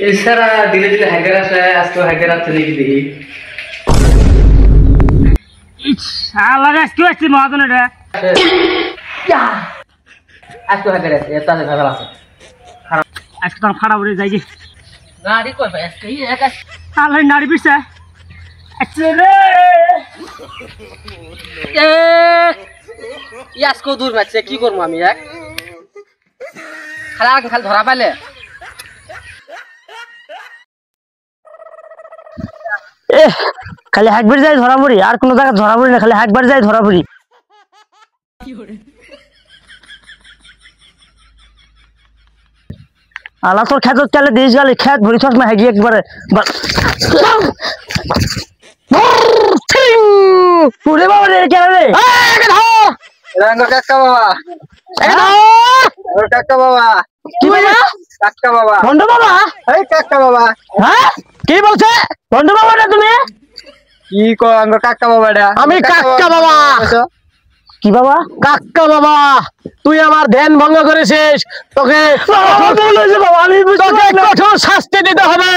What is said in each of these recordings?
এছাড়া দিলে দিলে হ্যাকার আসে, আজকে হ্যাকার আছে নাকি দেখি। আজকে হ্যাকার আছে, এত আছে ভেজাল আছে। আজকে তো ফাড়া উড়ে যাই গাড়ি কই ভাই আজকে এই হ্যাকার আল্লাহ নাড়ি পিছে আজকেও দূর মারছে, কি করবো আমি এক খালি ধরা পাইলে খালি একবার যাই ধরা পড়ি, আর কোনো জায়গায় ধরা পড়ি না, খালি একবার যাই ধরা পড়ি। আলা তোর খেত চালে দিস গেলে খেত ভরি চশমা হেগি একবারে পুরে বাবা রে কেন রে কাকা বাবা, কাকা বাবা, কি বাবা? কাকা বাবা, ভন্ড বাবা, এই কাকা বাবা। হ্যাঁ কি বলছে ভন্ড বাবা না তুমি? কি কো আঙ্গুর কাকা বাবা? আমি কাকা বাবা। কি বাবা? কাকা বাবা, তুই আমার ধ্যান ভঙ্গ করেছিস, তোকে কঠোর শাস্তি দিতে হবে।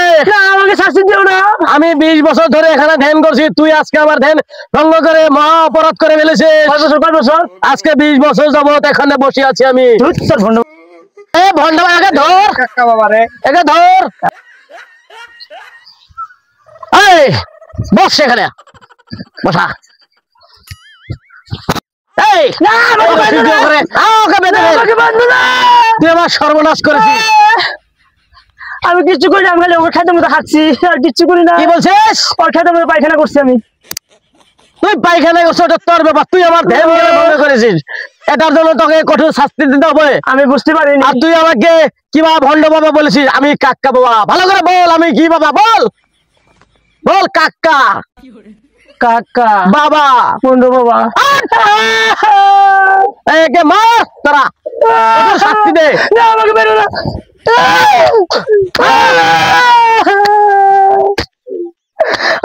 আমাকে শাস্তি দিও না, আমি 20 বছর ধরে এখানে ধ্যান করছি, তুই আজকে আমার ধ্যান ভঙ্গ করে মহা অপরাধ করে ফেলেছিস। কয় বছর? আজকে 20 বছর যাবত এখানে বসে আছি আমি। এ ভন্ড আগে ধর কাকা বাবা রে, একে ধর। এই বস সেখানে, বসা। সর্বনাশ করেছিস। আমি কিচ্ছু করি না, আমি খালি ওর খাদ্যের মধ্যে খাচ্ছি, আর কিচ্ছু করি না। কি বলছিস? ওর খাদ্যের মধ্যে পায়খানা করছি আমি। তুই পায়খানা করছো, ওটা তোর ব্যাপার। তুই আমার ধ্যান ভঙ্গ করেছিস, এটার জন্য তোকে কঠোর শাস্তি দিতে হবে। আমি বুঝতে পারিনি। আর তুই আমাকে কি বাবা ভন্ড বাবা বলেছিস? আমি কাকা বাবা। ভালো করে বল, আমি কি বাবা? বল বল। কাকা কাকা বাবা ভন্ড বাবা। একে মার তোরা, শাস্তি দে। আমাকে বেরো না,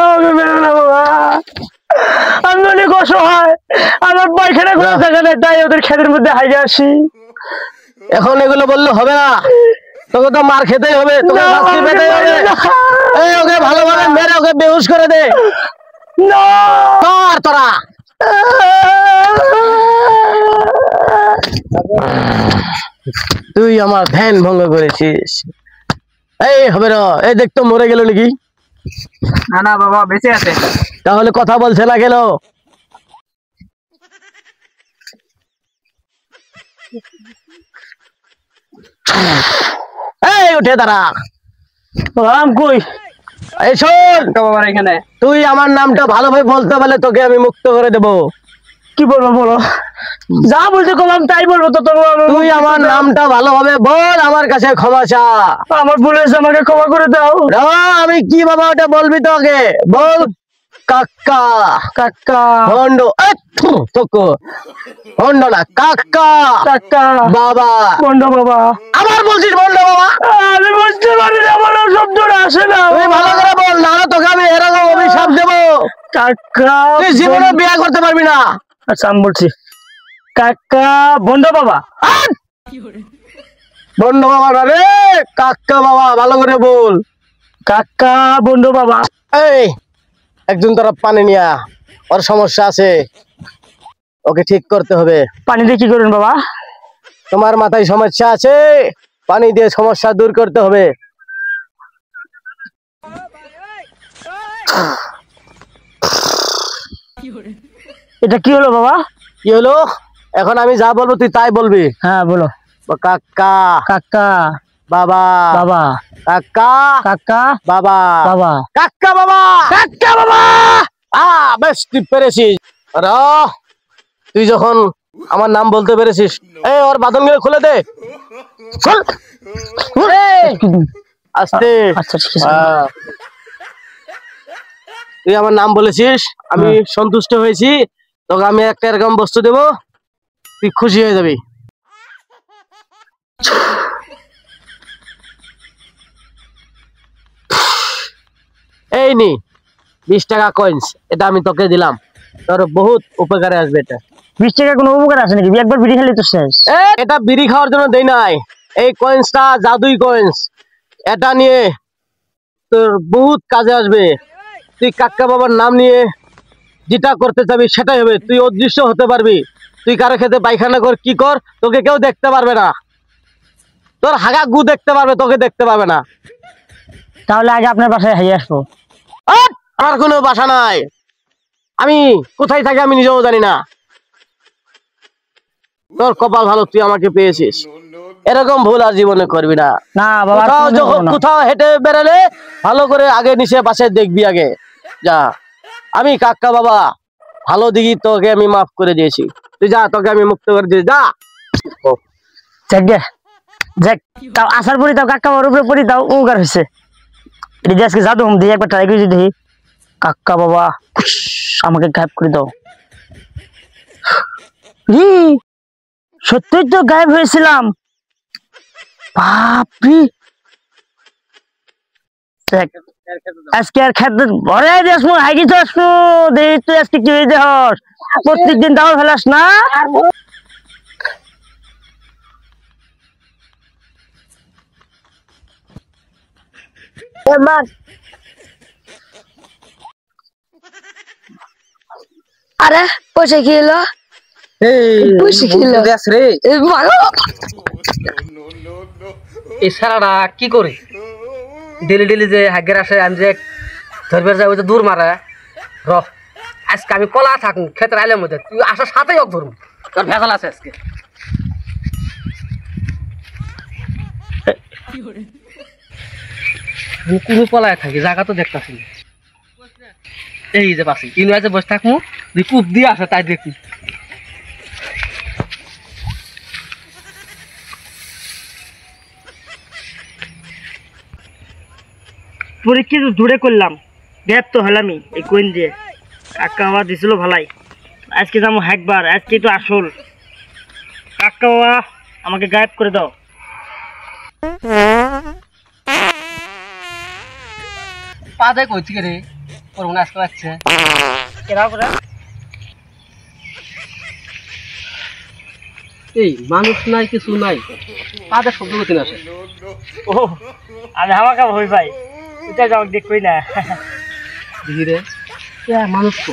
আমাকে বেরো না বাবা, আমি অনেক অসহায়, আমার পায়খানা করে থাকা নেই, তাই ওদের ক্ষেতের মধ্যে হাইরে আসি। এখন এগুলো বললে হবে না, তোকে তো মার খেতেই হবে, তোকে শাস্তি পেতেই হবে। এই ওকে ভালোভাবে মেরে ওকে বেহুশ করে দে। কর তোরা। তুই আমার ধ্যান ভঙ্গ করেছিস। এই হবে না, এই দেখতো মরে গেল নাকি? না না বাবা বেঁচে আছে। তাহলে কথা বলছে না গেল? এই উঠে দাঁড়া। রাম কই? এই শোন বাবার এখানে, তুই আমার নামটা ভালোভাবে বলতে পারলে তোকে আমি মুক্ত করে দেবো। কি বলবো বলো? যা বলছে কম তাই বলবো। তো তুই আমার নামটা ভালোভাবে বল, আমার কাছে ক্ষমা চা। আমার ভুল হয়েছে, আমাকে ক্ষমা করে দাও। আমি কি বাবা ওটা বলবি তোকে? বল কাকা। কাকা ভন্ড, ভন্ড না কাকা। কাকা বাবা ভন্ড বাবা। আবার বলছিস ভন্ড বাবা? আমি বুঝতে পারি না, আমার শব্দটা আসে না। তুই ভালো করে বল, না তোকে আমি এরকম অভিশাপ দেবো। কাকা তুই জীবনে বিয়ে করতে পারবি না। আচ্ছা আমি বলছি, কাকা ভন্ড বাবা। ভন্ড বাবা না রে, কাকা বাবা। ভালো করে বল, কাকা ভন্ড বাবা। এই একজন তোরা পানি নিয়া, ওর সমস্যা আছে, ওকে ঠিক করতে হবে। পানি দিয়ে কি করবেন বাবা? তোমার মাথায় সমস্যা আছে, পানি দিয়ে সমস্যা দূর করতে হবে। এটা কি হলো বাবা? কি হলো? এখন আমি যা বলবো তুই তাই বলবি। হ্যাঁ বলো। কাকা কাকা বাবা বাবা। কাকা কাকা বাবা বাবা। কাকা বাবা কাকা বাবা। বেশ তুই পেরেছিস। তুই যখন আমার নাম বলতে পেরেছিস, এই ওর বাঁধন গুলো খুলে দে। আস্তে। আচ্ছা ঠিক আছে। তুই আমার নাম বলেছিস, আমি সন্তুষ্ট হয়েছি, তোকে আমি একটা এরকম বস্তু দেবো, তুই খুশি হয়ে যাবি। এই নি 20 টাকা কয়েন্স, এটা আমি তোকে দিলাম, তোর বহুত উপকারে আসবে। এটা 20 টাকা কোনো উপকার আছে নাকি? একবার বিড়ি খেলে তো শেষ। এটা বিড়ি খাওয়ার জন্য দেই নাই, এই কয়েন্সটা জাদুই কয়েন্স, এটা নিয়ে তোর বহুত কাজে আসবে। তুই কাক্কা বাবার নাম নিয়ে যেটা করতে চাবি সেটাই হবে, তুই অদৃশ্য হতে পারবি। তুই কারো খেতে পায়খানা কর, কি কর, তোকে কেউ দেখতে পারবে না। তোর হাগা গু দেখতে পারবে, তোকে দেখতে পাবে না। তাহলে আগে আপনার বাসায় হাইয়ে আসবো। আমার কোনো বাসা নাই, আমি কোথায় থাকি আমি নিজেও জানি না। তোর কপাল ভালো, তুই আমাকে পেয়েছিস। এরকম ভুল আর জীবনে করবি না। না বাবা, কোথাও হেঁটে বেড়ালে ভালো করে আগে নিচে পাশে দেখবি আগে। যা, আমি কাক্কা বাবা ভালো দিকে তোকে আমি মাফ করে দিয়েছি, তুই যা, তোকে আমি মুক্ত করে দিয়েছি, যা। তাও আসার পরে তাও কাকা বাবার উপরে পড়ি তাও উপকার হয়েছে। এটা আজকে জাদু হোম দিয়ে একবার ট্রাই করেছি, দেখি কাকা বাবা আমাকে গায়েব করে দাও। সত্যই তো গায়েব হয়েছিলাম। বাপরে, আজকে আর খেতে ঘরে আসবো, হাইকি তো আসবো, দেখি তুই আজকে কি হয়েছে। প্রত্যেকদিন দাও ফেলাস না। আরে পয়সা কি এলো? পয়সা কি এলো? এই সারাটা কি করে ডেলি ডেলি যে হাগের আসে, আমি যে ধরবে যাই ওই যে দূর মারা র। আজকে আমি কলা থাকুন ক্ষেত্রে আইলের মধ্যে, তুই আসার সাথেই অক ধরুন, তোর ভেজাল আছে আজকে। কোনো পলায় থাকি, জায়গা তো দেখতেছি না। এই যে পাশে ইউনিভার্সিটি বসে থাকবো, তুই কূপ দিয়ে আসে তাই দেখি। পরীক্ষা তো দূরে করলাম, গ্যাপ তো হলামই এই কোয়েন দিয়ে। কাকা বাবা দিছিল ভালাই, আজকে যাবো একবার, আজকে তো আসল। কাকা বাবা আমাকে গায়েব করে দাও। পা দেয় কইছি রে, ওর মনে আসতে পারছে কেরাও করে। এই মানুষ নাই কিছু নাই, পাদের শব্দ করতে না আসে। ও আমি হামাকা ভয় পাই, এটা যাও দেখবই না। ধীরে মানুষ তো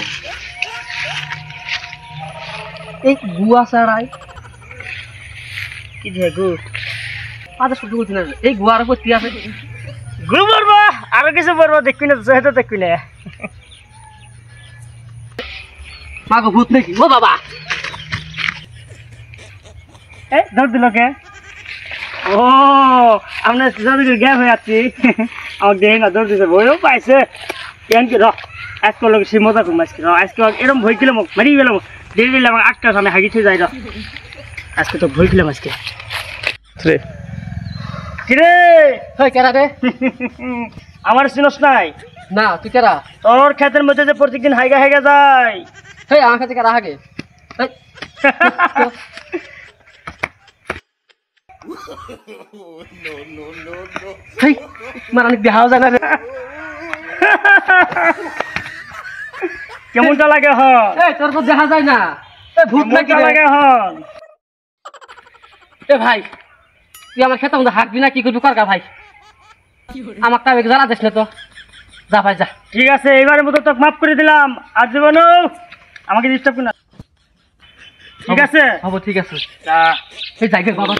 এই গুয়া ছাড়াই কি যে গু, পাদের শব্দ করতে না আসে। এই গুয়ার উপর কি আছে? গু বলবো, আরো কিছু বলবো, দেখবি না সেটা দেখবি না। মাগো ভূত নাকি? ও বাবা, এই ধর দিল কে? ও আমরা জাদুঘর গ্যাপ হয়ে যাচ্ছি, আমাকে দেখে না ধর দিছে, বইও পাইছে। কেন কি র আজকে লোক সে মজা করবো, আজকে আজকে এরকম ভয় কিলাম, মারিয়ে গেলাম, দেখে গেলাম আটটা সামনে হাগিছে যাই। আজকে তো ভয় কিলাম আজকে। কিরে কেরা রে? আমার চিনস নাই? না, তুই কেরা? তোর ক্ষেতের মধ্যে যে প্রত্যেকদিন হাইগা হাইগা যায়। হেই আমার কাছে কেরা হাগে? মানে অনেক বিহাও যায় না রে। কেমনটা লাগে হন? তোর তো দেখা যায় না, ভূত নাকি লাগে হন? এ ভাই, তুই আমার খেতে মধ্যে হাঁকবি না, কি করবি কর ভাই, আমার টাইমে জানা দিস না তো। যা ভাই যা। ঠিক আছে, এবারের মতো তোকে মাফ করে দিলাম, আর জীবনও আমাকে ডিস্টার্ব না। ঠিক আছে, হবো, ঠিক আছে। এই যাই বাবা।